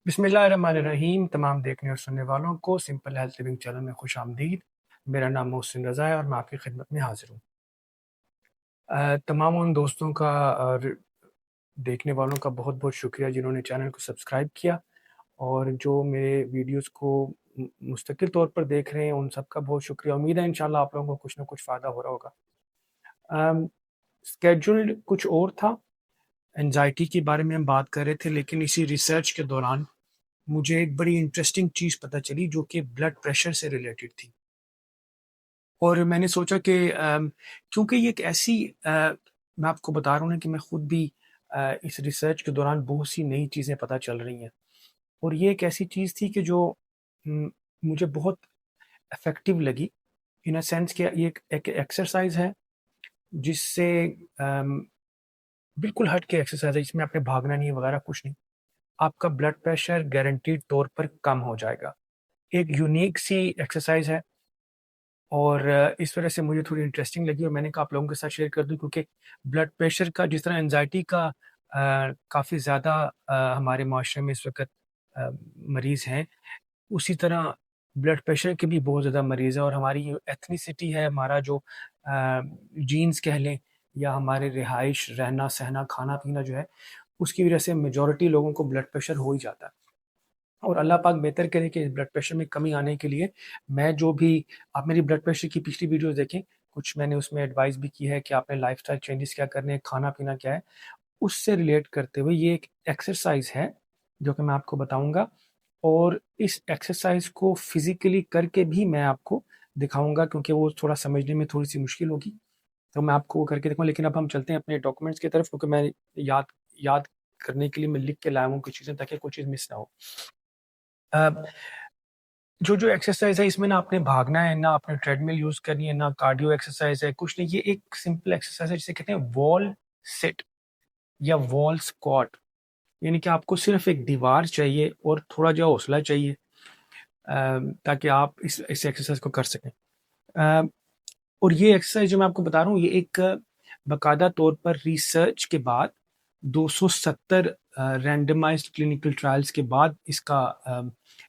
बिस्मिल्लाहिर्रहमानिर्रहीम। तमाम देखने और सुनने वालों को सिंपल हेल्थ लिविंग चैनल में खुश आमदीद। मेरा नाम मोहसिन रज़ा है और मैं आपकी खिदमत में हाज़िर हूँ। तमाम उन दोस्तों का और देखने वालों का बहुत-बहुत शुक्रिया जिन्होंने चैनल को सब्सक्राइब किया और जो मेरे वीडियोज़ को मुस्तकिल तौर पर देख रहे हैं, उन सबका बहुत शुक्रिया। उम्मीद है इंशाल्लाह आप लोगों को कुछ न कुछ फ़ायदा हो रहा होगा। अम, स्केड्यूल्ड कुछ और था, एंग्ज़ायटी के बारे में हम बात कर रहे थे, लेकिन इसी रिसर्च के दौरान मुझे एक बड़ी इंटरेस्टिंग चीज़ पता चली जो कि ब्लड प्रेशर से रिलेटेड थी। और मैंने सोचा कि क्योंकि ये एक ऐसी मैं आपको बता रहा हूँ ना कि मैं खुद भी इस रिसर्च के दौरान बहुत सी नई चीज़ें पता चल रही हैं और ये एक ऐसी चीज़ थी कि जो मुझे बहुत इफ़ेक्टिव लगी इन अ सेंस कि ये एक एक्सरसाइज़ है जिससे अम, बिल्कुल हट के एक्सरसाइज़ है, इसमें आपने भागना नहीं है वगैरह कुछ नहीं। आपका ब्लड प्रेशर गारंटीड तौर पर कम हो जाएगा। एक यूनिक सी एक्सरसाइज़ है और इस वजह से मुझे थोड़ी इंटरेस्टिंग लगी और मैंने कहा आप लोगों के साथ शेयर कर दूँ क्योंकि ब्लड प्रेशर का जिस तरह एंग्ज़ायटी का काफ़ी ज़्यादा हमारे माशरे में इस वक़्त अ, मरीज़ हैं, उसी तरह ब्लड प्रेशर के भी बहुत ज़्यादा मरीज़ हैं और हमारी जो एथनिसिटी है, हमारा जो जीन्स कह लें या हमारे रिहाइश, रहना-सहना, खाना-पीना जो है, उसकी वजह से मेजॉरिटी लोगों को ब्लड प्रेशर हो ही जाता है। और अल्लाह पाक बेहतर करे कि ब्लड प्रेशर में कमी आने के लिए मैं जो भी आप मेरी ब्लड प्रेशर की पिछली वीडियोज़ देखें, कुछ मैंने उसमें एडवाइस भी की है कि आपने लाइफ़स्टाइल चेंजेस क्या करने हैं, खाना-पीना क्या है, उससे रिलेट करते हुए ये एक एक्सरसाइज़ है, जो कि मैं आपको बताऊँगा और इस एक्सरसाइज़ को फिज़िकली करके भी मैं आपको दिखाऊँगा क्योंकि वो थोड़ा समझने में थोड़ी-सी मुश्किल होगी, तो मैं आपको वो करके दिखाऊँगा। लेकिन अब हम चलते हैं अपने डॉक्यूमेंट्स की तरफ क्योंकि मैं याद याद करने के लिए मैं लिख के लाया हूँ कुछ चीज़ें ताकि कोई चीज़ मिस ना हो। अ जो एक्सरसाइज़ है इसमें ना आपने भागना है, ना आपने ट्रेडमिल यूज़ करनी है, ना कार्डियो एक्सरसाइज़ है, कुछ नहीं। ये एक सिंपल एक्सरसाइज़ है जिसे कहते हैं वॉल सिट या वॉल स्क्वाट। यानी कि आपको सिर्फ़ एक दीवार चाहिए और थोड़ा जो हौसला चाहिए ताकि आप इस एक्सरसाइज़ को कर सकें। अ, और ये एक्सरसाइज़ जो मैं आपको बता रहा हूँ ये एक बाकायदा तौर पर रिसर्च के बाद 270 रैंडमाइज़्ड क्लिनिकल ट्रायल्स के बाद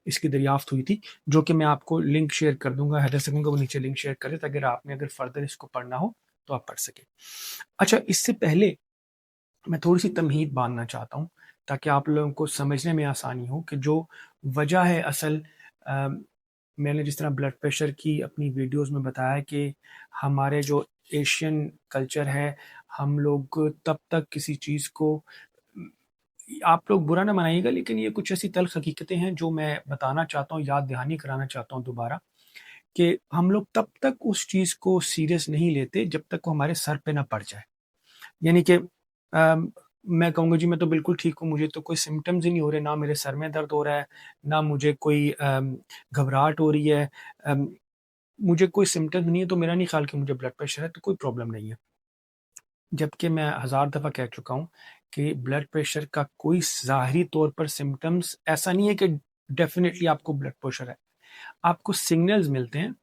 इसकी दरियाफ़्त हुई थी, जो कि मैं आपको लिंक शेयर कर दूँगा, हेडर से कहूँगा वो नीचे लिंक शेयर कर दें ताकि आपने अगर फ़र्दर इसको पढ़ना हो, तो आप पढ़ सकें। अच्छा, इससे पहले मैं थोड़ी-सी तमहीद बाँधना चाहता हूँ, ताकि आप लोगों को समझने में आसानी हो कि जो वजह है असल अ, मैंने जिस तरह ब्लड प्रेशर की अपनी वीडियोज़ में बताया कि हमारे जो एशियन कल्चर है, हम लोग तब तक किसी चीज़ को उम, आप लोग बुरा ना मानिएगा लेकिन ये कुछ ऐसी तल्ख़ हकीकतें हैं जो मैं बताना चाहता हूँ, याद दहानी कराना चाहता हूँ दोबारा कि हम लोग तब तक उस चीज़ को सीरियस नहीं लेते जब तक वो हमारे सर पे ना पड़ जाए। यानी कि मैं कहूँगा जी मैं तो बिल्कुल ठीक हूँ, मुझे तो कोई सिम्पटम्स ही नहीं हो रहे, ना मेरे सर में दर्द हो रहा है, ना मुझे कोई घबराहट हो रही है, अम, मुझे कोई सिम्पटम्स नहीं है तो मेरा नहीं ख़्याल कि मुझे ब्लड प्रेशर है, तो कोई प्रॉब्लम नहीं है। जबकि मैं हज़ार दफ़ा कह चुका हूँ कि ब्लड प्रेशर का कोई ज़ाहिरी तौर पर सिम्पटम्स ऐसा नहीं है कि डेफ़िनिटली आपको ब्लड प्रेशर है। आपको सिग्नल्स मिलते हैं,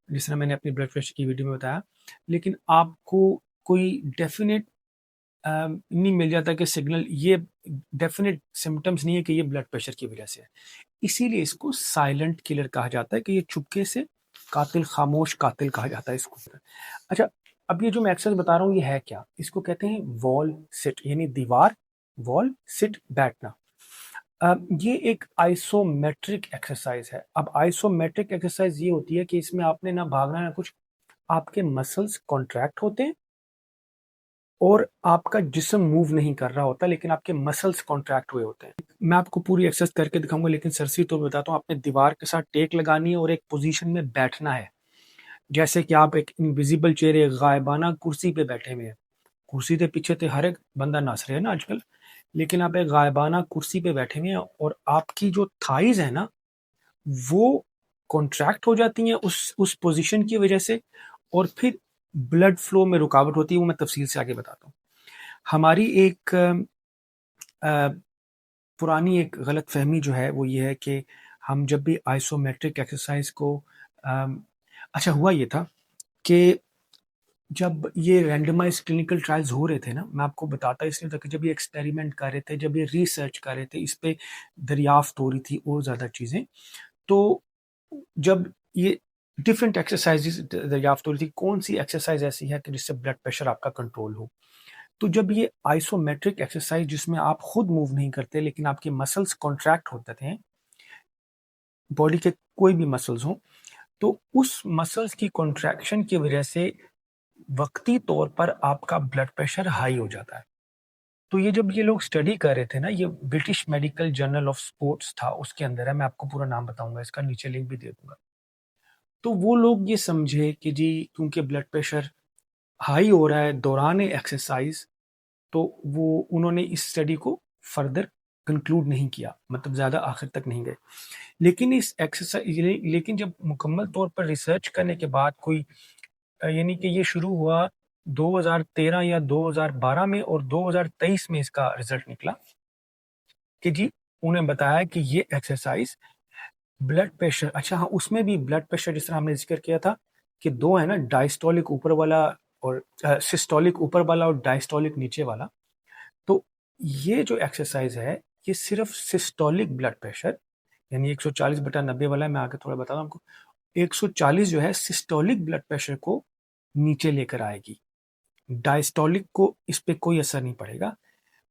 जिस तरह मैंने अपनी ब्लड प्रेशर की वीडियो में बताया, लेकिन आपको कोई डेफ़िनिट नहीं मिल जाता कि सिग्नल ये डेफ़िनिट सिम्पटम्स नहीं है कि ये ब्लड प्रेशर की वजह से है। इसीलिए इसको साइलेंट किलर कहा जाता है कि ये चुपके से कातिल, खामोश कातिल कहा जाता है इसको। अच्छा, अब ये जो मैं एक्सरसाइज़ बता रहा हूँ ये है क्या? इसको कहते हैं वॉल सिट यानी दीवार, वॉल, सिट, बैठना। ये एक आइसोमेट्रिक एक्सरसाइज़ है। अब आइसोमेट्रिक एक्सरसाइज़ ये होती है कि इसमें आपने ना भागना ना कुछ, आपके मसल्स कॉन्ट्रैक्ट होते हैं और आपका जिस्म मूव नहीं कर रहा होता लेकिन आपके मसल्स कॉन्ट्रैक्ट हुए होते हैं। मैं आपको पूरी एक्सरसाइज़ करके दिखाऊँगा लेकिन सरसरी तौर पे बताता हूँ, आपने दीवार के साथ टेक लगानी है और एक पोज़ीशन में बैठना है। जैसे कि आप एक इनविज़िबल चेयर, एक गायबाना कुर्सी पे बैठे हुए हैं। कुर्सी के पीछे तो हर एक बंदा नस रहा है ना आजकल, लेकिन आप एक गायबाना कुर्सी पे बैठे हुए हैं और आपकी जो थाइज़ है ना, वो कॉन्ट्रैक्ट हो जाती हैं उस पोज़ीशन की वज़ह से और फिर ब्लड फ्लो में रुकावट होती है, वो मैं तफ़सील से आगे बताता हूँ। हमारी एक अ, पुरानी एक गलतफ़हमी जो है वो ये है कि हम जब भी आइसोमेट्रिक एक्सरसाइज़ को अम, अच्छा हुआ ये था कि जब ये रैंडमाइज़्ड क्लिनिकल ट्रायल्स हो रहे थे ना, मैं आपको बताता इसलिए था कि जब ये एक्सपेरिमेंट कर रहे थे, जब ये रिसर्च कर रहे थे, इस पे दरियाफ़्त हो रही थी और ज़्यादा चीज़ें, तो जब ये डिफरेंट एक्सरसाइज़ेज़ दरियाफ़्त हो रही थी, कौन-सी एक्सरसाइज़ ऐसी है कि जिससे ब्लड प्रेशर आपका कंट्रोल हो। तो जब ये आइसोमेट्रिक एक्सरसाइज़ जिसमें आप खुद मूव नहीं करते लेकिन आपके मसल्स कॉन्ट्रैक्ट होते थे, बॉडी के कोई भी मसल्स हों, तो उस मसल्स की कॉन्ट्रैक्शन की वजह से वक़्ती तौर पर आपका ब्लड प्रेशर हाई हो जाता है। तो ये जब ये लोग स्टडी कर रहे थे ना, ये British medical journal of sports था, उसके अंदर है, मैं आपको पूरा नाम बताऊँगा, इसका नीचे लिंक भी दे दूँगा। तो वो लोग ये समझे कि जी क्योंकि ब्लड प्रेशर हाई हो रहा है दौरान एक्सरसाइज़, तो वो उन्होंने इस स्टडी को फर्दर कंक्लूड नहीं किया, मतलब ज़्यादा आखिर तक नहीं गए। लेकिन इस एक्सरसाइज़ लेकिन जब मुकम्मल तौर पर रिसर्च करने के बाद कोई यानी कि ये शुरू हुआ 2013 या 2012 में और 2023 में इसका रिज़ल्ट निकला कि जी उन्हें बताया कि ये एक्सरसाइज़ ब्लड प्रेशर, अच्छा हाँ, उसमें भी ब्लड प्रेशर जिस तरह हमने ज़िक्र किया था कि 2 है ना, डायस्टोलिक ऊपर वाला और सिस्टोलिक ऊपर वाला और डायस्टोलिक नीचे वाला। तो ये जो एक्सरसाइज़ है, ये सिर्फ़ सिस्टोलिक ब्लड प्रेशर यानी 140/90 वाला है, मैं आगे थोड़ा बताता हूँ आपको। 140 जो है सिस्टोलिक ब्लड प्रेशर को नीचे लेकर आएगी। डायस्टोलिक को इस पे कोई असर नहीं पड़ेगा।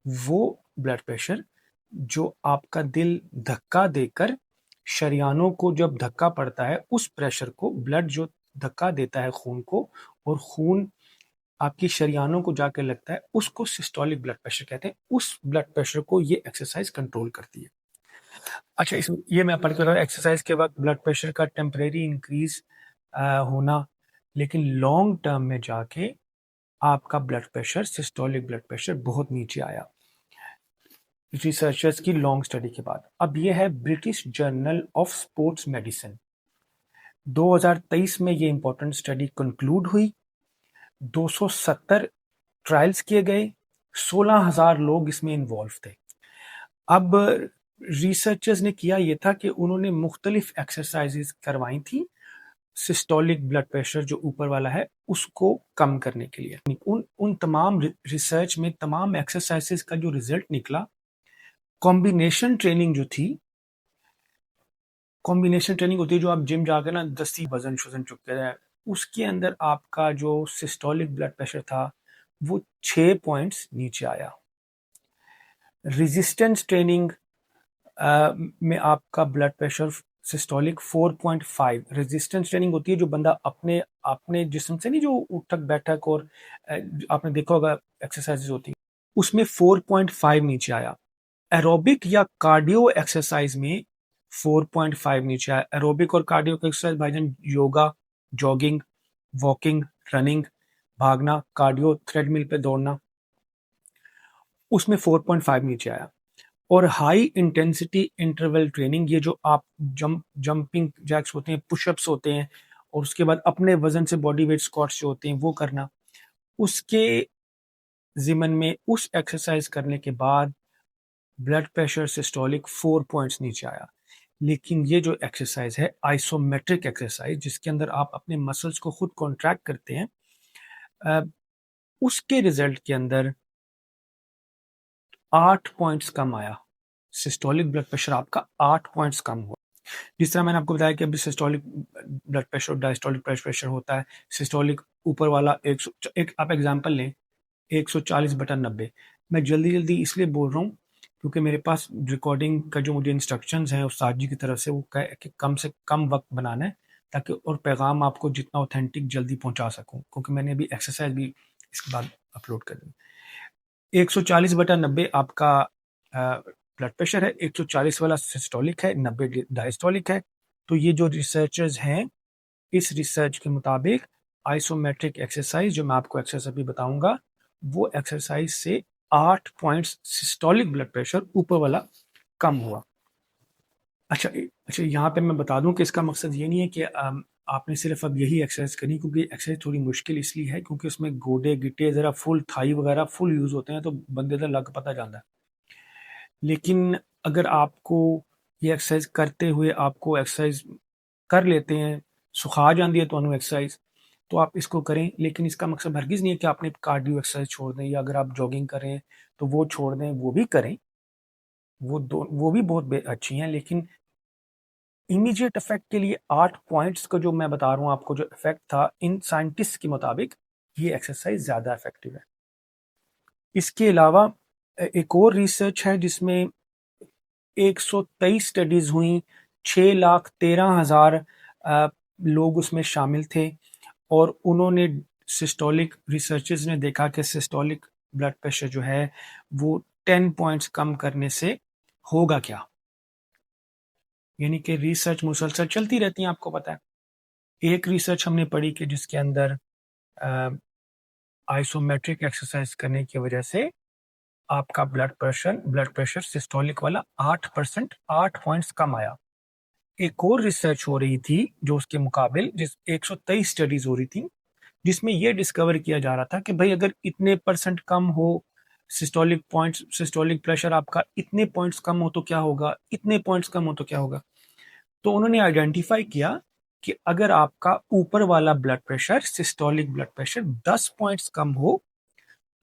वो ब्लड प्रेशर जो आपका दिल धक्का देकर शरीयानों को जब धक्का पड़ता है, उस प्रेशर को ब्लड जो धक्का देता है खून को और खून आपकी शरीयानों को जाके लगता है, उसको सिस्टोलिक ब्लड प्रेशर कहते हैं। उस ब्लड प्रेशर को ये एक्सरसाइज़ कंट्रोल करती है। अच्छा, इस ये मैं पढ़ के बता एक्सरसाइज़ के वक़्त ब्लड प्रेशर का टेम्परेरी इंक्रीज़ होना, लेकिन लॉन्ग टर्म में जाके आपका blood pressure, systolic blood pressure बहुत नीचे आया, रिसर्चर्स की लॉन्ग स्टडी के बाद। अब ये है British journal of sports medicine. 2023 में ये इंपॉर्टेंट स्टडी कंक्लूड हुई। 270 ट्रायल्स किए गए, 16,000 लोग इसमें इन्वॉल्व थे। अब रिसर्चर्स ने किया ये था कि उन्होंने मुख्तलिफ एक्सरसाइजेज करवाई थी सिस्टोलिक ब्लड प्रेशर जो ऊपर वाला है उसको कम करने के लिए। उन उन तमाम रिसर्च में तमाम एक्सरसाइजेज का जो रिजल्ट निकला, कॉम्बिनेशन ट्रेनिंग जो थी, कॉम्बिनेशन ट्रेनिंग होती है जो आप जिम जाकर ना दस्ती वजन शजन चुकते रहे, उसके अंदर आपका जो सिस्टोलिक ब्लड प्रेशर था वो 6 पॉइंट्स नीचे आया। रेजिस्टेंस ट्रेनिंग में आपका blood pressure systolic 4.5। Resistance training होती है जो बंदा अपने अपने जिस्म से नहीं, जो उठक बैठक और आपने देखा होगा एक्सरसाइजेज होती है, उसमें 4.5 नीचे आया। एरोबिक या कार्डियो एक्सरसाइज में 4.5 नीचे आया। एरोबिक और कार्डियो एक्सरसाइज भाईजान योगा, जॉगिंग, वॉकिंग, रनिंग, भागना, कार्डियो थ्रेडमिल पे दौड़ना, उसमें 4.5 नीचे आया। और हाई इंटेंसिटी इंटरवल ट्रेनिंग, ये जो आप जंपिंग जैक्स होते हैं, पुशअप्स होते हैं और उसके बाद अपने वजन से बॉडी वेट स्क्वाट्स जो होते हैं वो करना, उसके ज़िमन में उस एक्सरसाइज करने के बाद ब्लड प्रेशर सिस्टोलिक 4 पॉइंट्स नीचे आया। लेकिन ये जो एक्सरसाइज है आइसोमेट्रिक एक्सरसाइज जिसके अंदर आप अपने मसल्स को खुद कॉन्ट्रैक्ट करते हैं, अ, उसके रिजल्ट के अंदर 8 पॉइंट्स कम आया। सिस्टोलिक ब्लड प्रेशर आपका 8 पॉइंट्स कम हुआ। जिस तरह मैंने आपको बताया कि अभी सिस्टोलिक ब्लड प्रेशर और डायस्टोलिक ब्लड प्रेशर होता है। सिस्टोलिक ऊपर वाला 100, एक आप एग्जांपल लें 140/90। मैं जल्दी-जल्दी इसलिए बोल रहा हूँ क्योंकि मेरे पास रिकॉर्डिंग का जो मुझे इंस्ट्रक्शंस हैं उस्ताद जी की तरफ से, वो कि कम से कम वक़्त बनाना है ताकि और पैगाम आपको जितना ऑथेंटिक जल्दी पहुँचा सकूँ, क्योंकि मैंने अभी एक्सरसाइज़ भी इसके बाद अपलोड कर दी। 140/90 आपका ब्लड प्रेशर है, 140 वाला सिस्टोलिक है, 90 डायस्टोलिक है। तो ये जो रिसर्चर्स हैं, इस रिसर्च के मुताबिक आइसोमेट्रिक एक्सरसाइज जो मैं आपको एक्सरसाइज भी बताऊंगा, वो एक्सरसाइज से 8 पॉइंट्स सिस्टोलिक ब्लड प्रेशर ऊपर वाला कम हुआ। अच्छा, यहाँ पे मैं बता दूं कि इसका मकसद ये नहीं है कि आपने सिर्फ अब यही एक्सरसाइज करनी, क्योंकि एक्सरसाइज थोड़ी मुश्किल इसलिए है क्योंकि उसमें गोडे गिट्टे जरा फुल थाई वगैरह फुल यूज होते हैं, तो बंदे का लग पता जाता है। लेकिन अगर आपको ये एक्सरसाइज करते हुए आपको एक्सरसाइज कर लेते हैं, सुखा जाती है ਤੁਹਾਨੂੰ एक्सरसाइज, तो आप इसको करें, लेकिन इसका मकसद हरगिज़ नहीं है कि आपने कार्डियो एक्सरसाइज छोड़ दें, या अगर आप जॉगिंग कर रहे हैं तो वो छोड़ दें, वो भी करें, वो भी बहुत अच्छी हैं, लेकिन इमीडिएट इफेक्ट के लिए 8 पॉइंट्स का जो मैं बता रहा हूँ आपको, जो इफेक्ट था इन साइंटिस्ट के मुताबिक, ये एक्सरसाइज ज़्यादा इफेक्टिव है। इसके अलावा एक और रिसर्च है जिसमें 123 स्टडीज हुई, 6,13,000 लोग उसमें शामिल थे, और उन्होंने सिस्टोलिक रिसर्चर्स ने देखा कि सिस्टोलिक ब्लड प्रेशर जो है वो 10 पॉइंट्स कम करने से होगा क्या। यानी कि रिसर्च मुसलसल चलती रहती है, आपको पता है। एक रिसर्च हमने पढ़ी कि जिसके अंदर आइसोमेट्रिक एक्सरसाइज करने की वजह से आपका ब्लड प्रेशर सिस्टोलिक वाला 8 पॉइंट्स कम आया। एक और रिसर्च हो रही थी जो उसके मुकाबिल, जिस 123 स्टडीज हो रही थी, जिसमें यह डिस्कवर किया जा रहा था कि भाई अगर इतने परसेंट कम हो सिस्टोलिक प्रेशर आपका, इतने पॉइंट्स कम हो तो क्या होगा, इतने पॉइंट्स कम हो तो क्या होगा। तो उन्होंने आइडेंटिफाई किया कि अगर आपका ऊपर वाला blood pressure, systolic blood pressure 10 points कम हो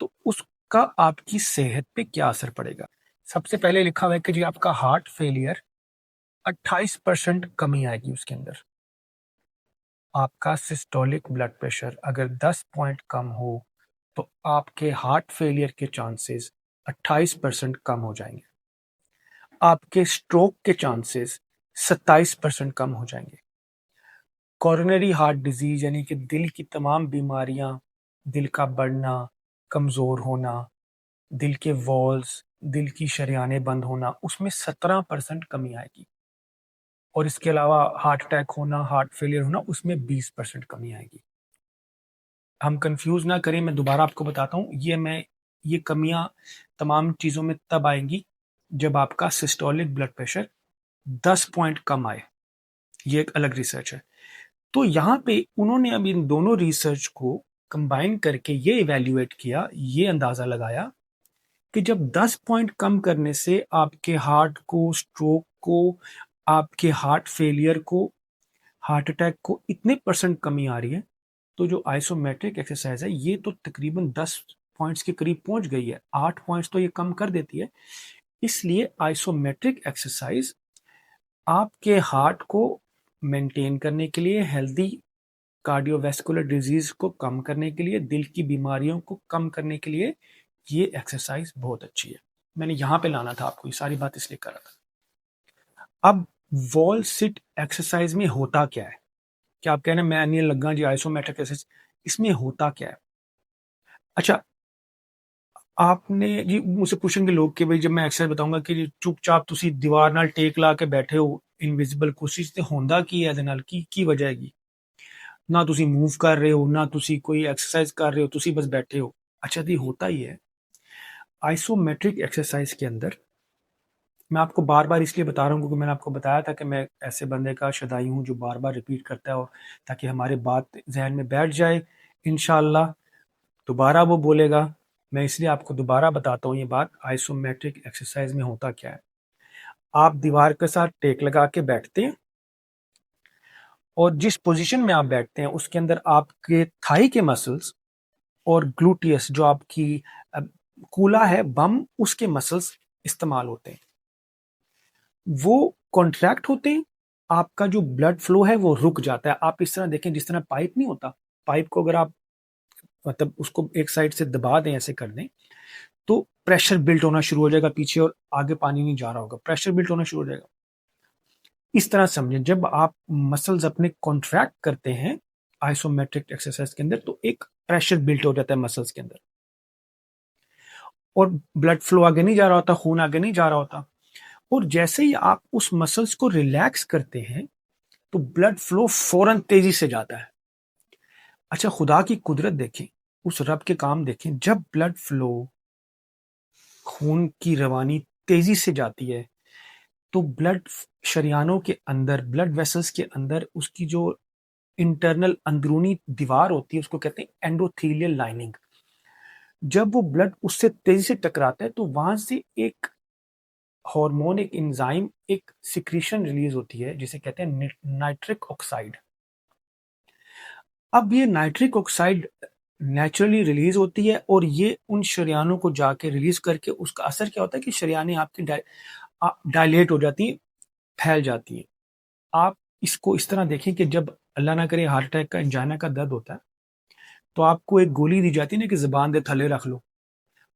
तो उसका आपकी सेहत पे क्या असर पड़ेगा। सबसे पहले लिखा हुआ है कि जी आपका हार्ट फेलियर 28% कमी आएगी उसके अंदर। आपका सिस्टोलिक ब्लड प्रेशर अगर 10 पॉइंट कम हो तो आपके हार्ट फेलियर के चांसेस 28% कम हो जाएंगे। आपके स्ट्रोक के चांसेस 27% कम हो जाएंगे। कॉरोनरी हार्ट डिजीज यानी कि दिल की तमाम बीमारियां, दिल का बढ़ना, कमजोर होना, दिल के वॉल्स, दिल की शरियानें बंद होना, उसमें 17% कमी आएगी। और इसके अलावा हार्ट अटैक होना, हार्ट फेलियर होना, उसमें 20% कमी आएगी। हम कंफ्यूज ना करें, मैं दोबारा आपको बताता हूँ, ये कमियां तमाम चीज़ों में तब आएंगी जब आपका सिस्टोलिक ब्लड प्रेशर 10 पॉइंट कम आए। ये एक अलग रिसर्च है। तो यहाँ पे उन्होंने अब इन दोनों रिसर्च को कंबाइन करके ये इवेल्युएट किया, ये अंदाज़ा लगाया कि जब 10 पॉइंट कम करने से आपके हार्ट को, स्ट्रोक को, आपके हार्ट फेलियर को, हार्ट अटैक को इतने परसेंट कमी आ रही है, तो जो आइसोमेट्रिक एक्सरसाइज है ये तो तकरीबन 10 पॉइंट्स के करीब पहुंच गई है। 8 पॉइंट्स तो ये कम कर देती है। इसलिए आइसोमेट्रिक एक्सरसाइज आपके हार्ट को मेंटेन करने के लिए, हेल्दी कार्डियोवैस्कुलर डिजीज को कम करने के लिए, दिल की बीमारियों को कम करने के लिए ये एक्सरसाइज बहुत अच्छी है। मैंने यहाँ पे लाना था आपको, ये सारी बात इसलिए कर रहा था। अब वॉल सिट एक्सरसाइज में होता क्या है? क्या आप कह रहे हैं मैं नहीं लगा जी आइसोमेट्रिक एक्सरसाइज, इसमें होता क्या है? अच्छा, आपने जी मुझसे पूछेंगे लोग कि भाई जब मैं एक्सरसाइज बताऊंगा कि चुपचाप तुसी दीवार नाल टेक ला के बैठे हो इनविजिबल कुर्सी ते होंदा की है, ਇਹਦੇ ਨਾਲ ਕੀ वजह हैगी? ना तुसी मूव कर रहे हो, ना तुसी कोई एक्सरसाइज कर रहे हो, तुसी बस बैठे हो। अच्छा जी, होता ही है। आइसोमेट्रिक एक्सरसाइज के अंदर, मैं आपको बार बार इसलिए बता रहा हूँ क्योंकि मैंने आपको बताया था कि मैं ऐसे बंदे का शदाई हूँ जो बार बार रिपीट करता है, और ताकि हमारे बात जहन में बैठ जाए। इंशाल्लाह दोबारा वो बोलेगा। मैं इसलिए आपको दोबारा बताता हूँ ये बात, आइसोमेट्रिक एक्सरसाइज में होता क्या है। आप दीवार के साथ टेक लगा के बैठते हैं, और जिस पोजीशन में आप बैठते हैं उसके अंदर आपके थाई के मसल्स और ग्लूटियस, जो आपकी कूला है, बम, उसके मसल्स इस्तेमाल होते हैं। वो कॉन्ट्रैक्ट होते हैं, आपका जो ब्लड फ्लो है वो रुक जाता है। आप इस तरह देखें, जिस तरह पाइप नहीं होता, पाइप को अगर आप मतलब उसको एक साइड से दबा दें, ऐसे कर दें, तो प्रेशर बिल्ट होना शुरू हो जाएगा पीछे, और आगे पानी नहीं जा रहा होगा, प्रेशर बिल्ट होना शुरू हो जाएगा। इस तरह समझें, जब आप मसल्स अपने कॉन्ट्रैक्ट करते हैं आइसोमेट्रिक एक्सरसाइज के अंदर, तो एक प्रेशर बिल्ट हो जाता है मसल्स के अंदर, और ब्लड फ्लो आगे नहीं जा रहा होता, खून आगे नहीं जा रहा होता। और जैसे ही आप उस मसल्स को रिलैक्स करते हैं तो ब्लड फ्लो फौरन तेजी से जाता है। अच्छा, खुदा की कुदरत देखें, उस रब के काम देखें, जब ब्लड फ्लो, खून की रवानी तेजी से जाती है तो ब्लड शरियानों के अंदर, ब्लड वेसल्स के अंदर, उसकी जो इंटरनल अंदरूनी दीवार होती है उसको कहते हैं एंडोथेलियल लाइनिंग। जब वो ब्लड उससे तेजी से टकराता है तो वहां से एक हार्मोन, एक एंजाइम, एक सिक्रीशन रिलीज होती है जिसे कहते हैं नाइट्रिक ऑक्साइड। अब ये नाइट्रिक ऑक्साइड नेचुरली रिलीज होती है और ये उन शरियानों को जाके रिलीज करके उसका असर क्या होता है कि शरियानें आपकी डायलेट हो जाती हैं, फैल जाती हैं। आप इसको इस तरह देखें कि जब अल्लाह ना करे हार्ट अटैक का, एंजाइना का दर्द होता है, तो आपको एक गोली दी जाती है ना कि ज़ुबान दे थले रख लो,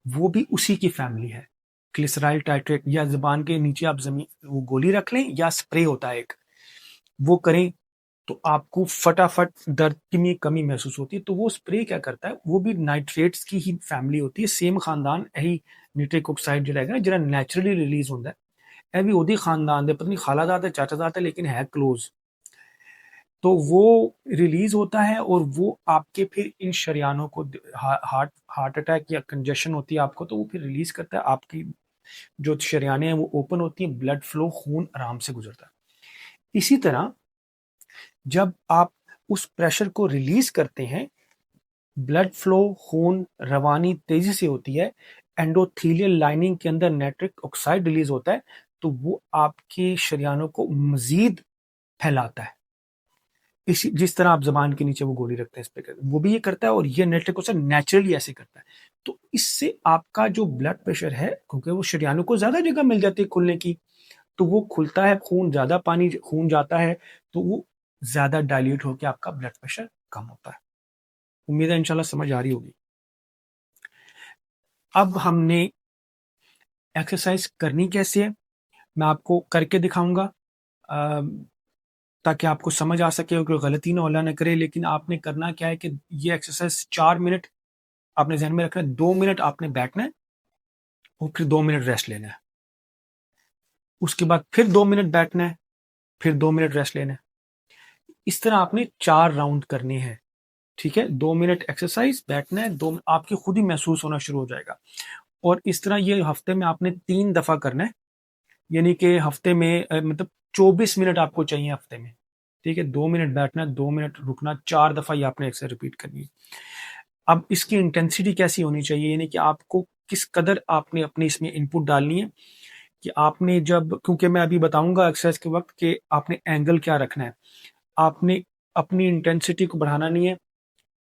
वो भी उसी की फैमिली है। ग्लिसराइल टाइट्रेट, या ज़ुबान के नीचे आप ज़मीन वो गोली रख लें, या स्प्रे होता है एक, वो करें तो आपको फटाफट दर्द की में कमी महसूस होती है। तो वो स्प्रे क्या करता है, वो भी नाइट्रेट्स की ही फैमिली होती है, सेम खानदान यही निट्रिक ऑक्साइड जो रहेगा जरा नेचुरली रिलीज होता है, ਇਹ भी ਉਹਦੀ खानदान दे, पता नहीं खालाजाद है चाचाजाद है, लेकिन है क्लोज। तो वो रिलीज होता है और वो आपके फिर इन शरियानों को हार्ट हार्ट अटैक या कंजेशन होती है आपको, तो वो फिर रिलीज करता है, आपकी जो शरियानें हैं वो ओपन होती हैं, ब्लड फ्लो, खून आराम से गुजरता है। इसी तरह जब आप उस प्रेशर को रिलीज करते हैं, ब्लड फ्लो, खून रवानी तेजी से होती है, एंडोथेलियल लाइनिंग के अंदर नाइट्रिक ऑक्साइड रिलीज होता है, तो वो आपके शरियानों को मजीद फैलाता है। इसी जिस तरह आप जबान के नीचे वो गोली रखते हैं, इस पे वो भी ये करता है, और ये नाइट्रिक ऑक्साइड नेचुरली ऐसे करता है। तो इससे आपका जो ब्लड प्रेशर है, क्योंकि वो शरियानों को ज्यादा जगह मिल जाती है खुलने की, तो वो खुलता है, खून ज्यादा पानी खून जाता है, तो वो ज्यादा डायल्यूट होकर आपका ब्लड प्रेशर कम होता है। उम्मीद है इंशाल्लाह समझ आ रही होगी। अब हमने एक्सरसाइज करनी कैसे है, मैं आपको करके दिखाऊंगा ताकि आपको समझ आ सके और कोई गलती ना अल्लाह ना करे। लेकिन आपने करना क्या है कि ये एक्सरसाइज 4 मिनट आपने जहन में रखना है, 2 मिनट आपने बैठना है और फिर 2 मिनट रेस्ट लेना है, उसके बाद फिर 2 मिनट बैठना है, फिर 2 मिनट रेस्ट लेना है। इस तरह आपने 4 राउंड करने हैं, ठीक है। 2 मिनट एक्सरसाइज, बैठना है, आपकी खुद ही महसूस होना शुरू हो जाएगा। और इस तरह ये हफ्ते में आपने 3 दफा करना है, यानी कि हफ्ते में मतलब 24 मिनट आपको चाहिए हफ्ते में, ठीक है। 2 मिनट बैठना, 2 मिनट रुकना, 4 दफा ये आपने एक्सरसाइज रिपीट करनी है। अब इसकी इंटेंसिटी कैसी होनी चाहिए, यानी कि आपको किस कदर आपने अपनी इसमें इनपुट डालनी है, कि आपने जब, क्योंकि मैं अभी बताऊंगा एक्सरसाइज के वक्त कि आपने एंगल क्या रखना है, आपने अपनी इंटेंसिटी को बढ़ाना नहीं है,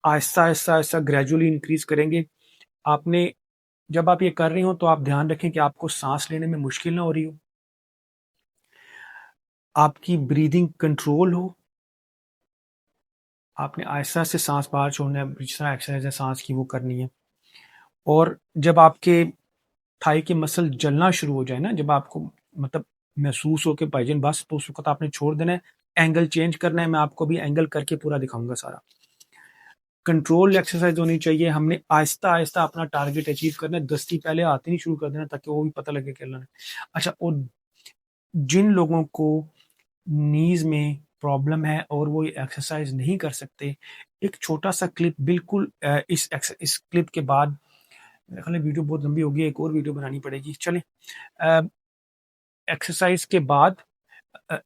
आहिस्ता आहिस्ता आहिस्ता ग्रेजुअली इंक्रीज करेंगे। आपने जब आप ये कर रहे हो तो आप ध्यान रखें कि आपको सांस लेने में मुश्किल ना हो रही हो, आपकी ब्रीदिंग कंट्रोल हो, आपने आहिस्ता से सांस बाहर छोड़ना है, जिस तरह एक्सरसाइज है सांस की वो करनी है। और जब आपके थाई के मसल जलना शुरू हो जाए ना, जब आपको मतलब महसूस हो कि भाईजान बस, तो उस वक्त आपने छोड़ देना है, एंगल चेंज करना है। मैं आपको भी एंगल करके पूरा दिखाऊंगा सारा। कंट्रोल एक्सरसाइज होनी चाहिए, हमने आहिस्ता आहिस्ता अपना टारगेट अचीव करना है, दस्ती पहले आती नहीं शुरू कर देना, ताकि वो भी पता लगे कि अल्लाह ने। अच्छा, और जिन लोगों को नीज में प्रॉब्लम है और वो एक्सरसाइज नहीं कर सकते, एक छोटा सा क्लिप बिल्कुल इस क्लिप के बाद, मेरे ख्याल है वीडियो बहुत लंबी होगी, एक और वीडियो बनानी पड़ेगी। चलें, एक्सरसाइज के बाद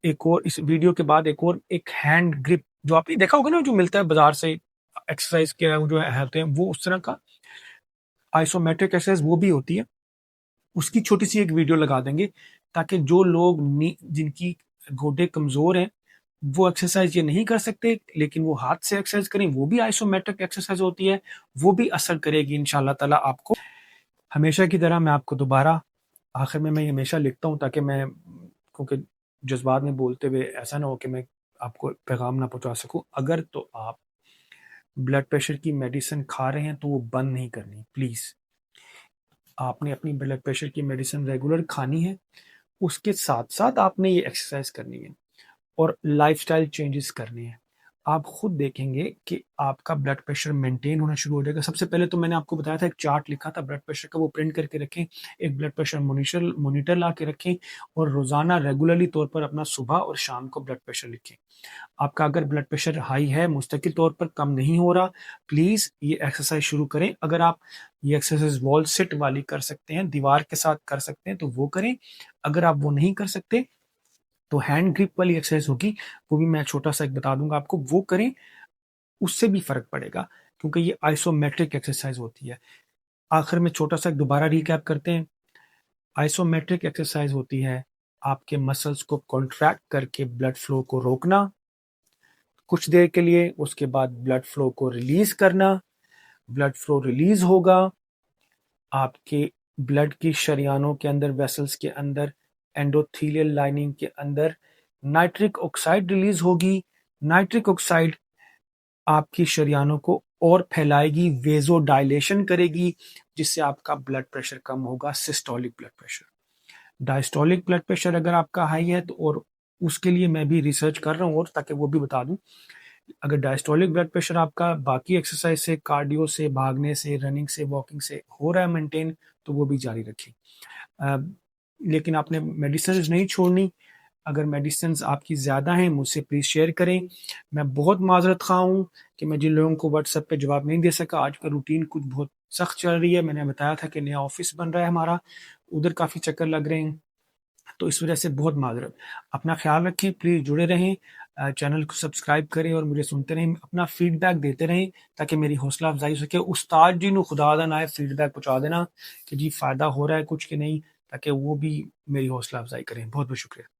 एक और, इस वीडियो के बाद एक और, एक हैंड ग्रिप जो आपने देखा होगा ना, जो मिलता है बाजार से एक्सरसाइज के जो होते हैं, वो उस तरह का आइसोमेट्रिक एक्सरसाइज वो भी होती है, उसकी छोटी सी एक वीडियो लगा देंगे, ताकि जो लोग जिनकी गोडे कमजोर हैं, वो एक्सरसाइज ये नहीं कर सकते, लेकिन वो हाथ से एक्सरसाइज करें, वो भी आइसोमेट्रिक एक्सरसाइज होती है, वो भी असर करेगी इंशाल्लाह ताला आपको। हमेशा की तरह मैं आपको दोबारा आखिर में, मैं हमेशा लिखता हूँ ताकि मैं, क्योंकि जज्बात में बोलते हुए ऐसा ना हो कि मैं आपको पैगाम ना पहुंचा सकूं। अगर तो आप ब्लड प्रेशर की मेडिसिन खा रहे हैं तो वो बंद नहीं करनी, प्लीज़। आपने अपनी ब्लड प्रेशर की मेडिसिन रेगुलर खानी है, उसके साथ साथ आपने ये एक्सरसाइज करनी है और लाइफस्टाइल चेंजेस करने हैं। आप खुद देखेंगे कि आपका ब्लड प्रेशर मेंटेन होना शुरू हो जाएगा। सबसे पहले तो मैंने आपको बताया था, एक चार्ट लिखा था ब्लड प्रेशर का, वो प्रिंट करके रखें, एक ब्लड प्रेशर मॉनिटर ला के रखें, और रोजाना रेगुलरली तौर पर अपना सुबह और शाम को ब्लड प्रेशर लिखें। आपका अगर ब्लड प्रेशर हाई है, मुस्तकिल तौर पर कम नहीं हो रहा, प्लीज ये एक्सरसाइज शुरू करें। अगर आप ये एक्सरसाइज वॉल सिट वाली कर सकते हैं, दीवार के साथ कर सकते हैं, तो वो करें। अगर आप वो नहीं कर सकते तो हैंड ग्रिप वाली एक्सरसाइज होगी, वो भी मैं छोटा सा एक बता दूंगा आपको, वो करें, उससे भी फर्क पड़ेगा, क्योंकि ये आइसोमेट्रिक एक्सरसाइज होती है। आखिर में छोटा सा दोबारा रिकैप करते हैं। आइसोमेट्रिक एक्सरसाइज होती है आपके मसल्स को कॉन्ट्रैक्ट करके ब्लड फ्लो को रोकना, कुछ देर के लिए, उसके बाद ब्लड फ्लो को रिलीज़ करना। ब्लड फ्लो रिलीज़ होगा, आपके ब्लड की शरियानों के अंदर, वेसल्स के अंदर, एंडोथेलियल लाइनिंग के अंदर नाइट्रिक ऑक्साइड रिलीज़ होगी। नाइट्रिक ऑक्साइड आपकी शरियानों को और फैलाएगी, वेज़ोडाइलेशन करेगी, जिससे आपका ब्लड प्रेशर कम होगा, systolic blood pressure. Diastolic blood pressure अगर आपका हाई है तो, और उसके लिए मैं भी रिसर्च कर रहा हूँ और ताकि वो भी बता दूं, अगर डायस्टोलिक ब्लड प्रेशर आपका बाकी एक्सरसाइज से, कार्डियो से, भागने से, रनिंग से, वॉकिंग से हो रहा है मेंटेन, तो वो भी जारी रखें। लेकिन आपने मेडिसिन नहीं छोड़नी। अगर मेडिसिन आपकी ज़्यादा हैं, मुझसे प्लीज़ शेयर करें। मैं बहुत माजरत खा हूँ कि मैं जिन लोगों को व्हाट्सएप पे जवाब नहीं दे सका। आज का रूटीन कुछ बहुत सख्त चल रही है। मैंने बताया था कि नया ऑफिस बन रहा है हमारा, उधर काफ़ी चक्कर लग रहे हैं, तो इस वजह से बहुत माजरत। अपना ख्याल रखें, प्लीज़ जुड़े रहें, चैनल को सब्सक्राइब करें और मुझे सुनते रहें, अपना फीडबैक देते रहें ताकि मेरी हौसला अफजाई हो सके। उस्ताद जी ने खुदा दा ना फीडबैक पहुँचा देना कि जी फ़ायदा हो रहा है कुछ कि नहीं, ताकि वो भी मेरी हौसला अफजाई करें। बहुत बहुत शुक्रिया।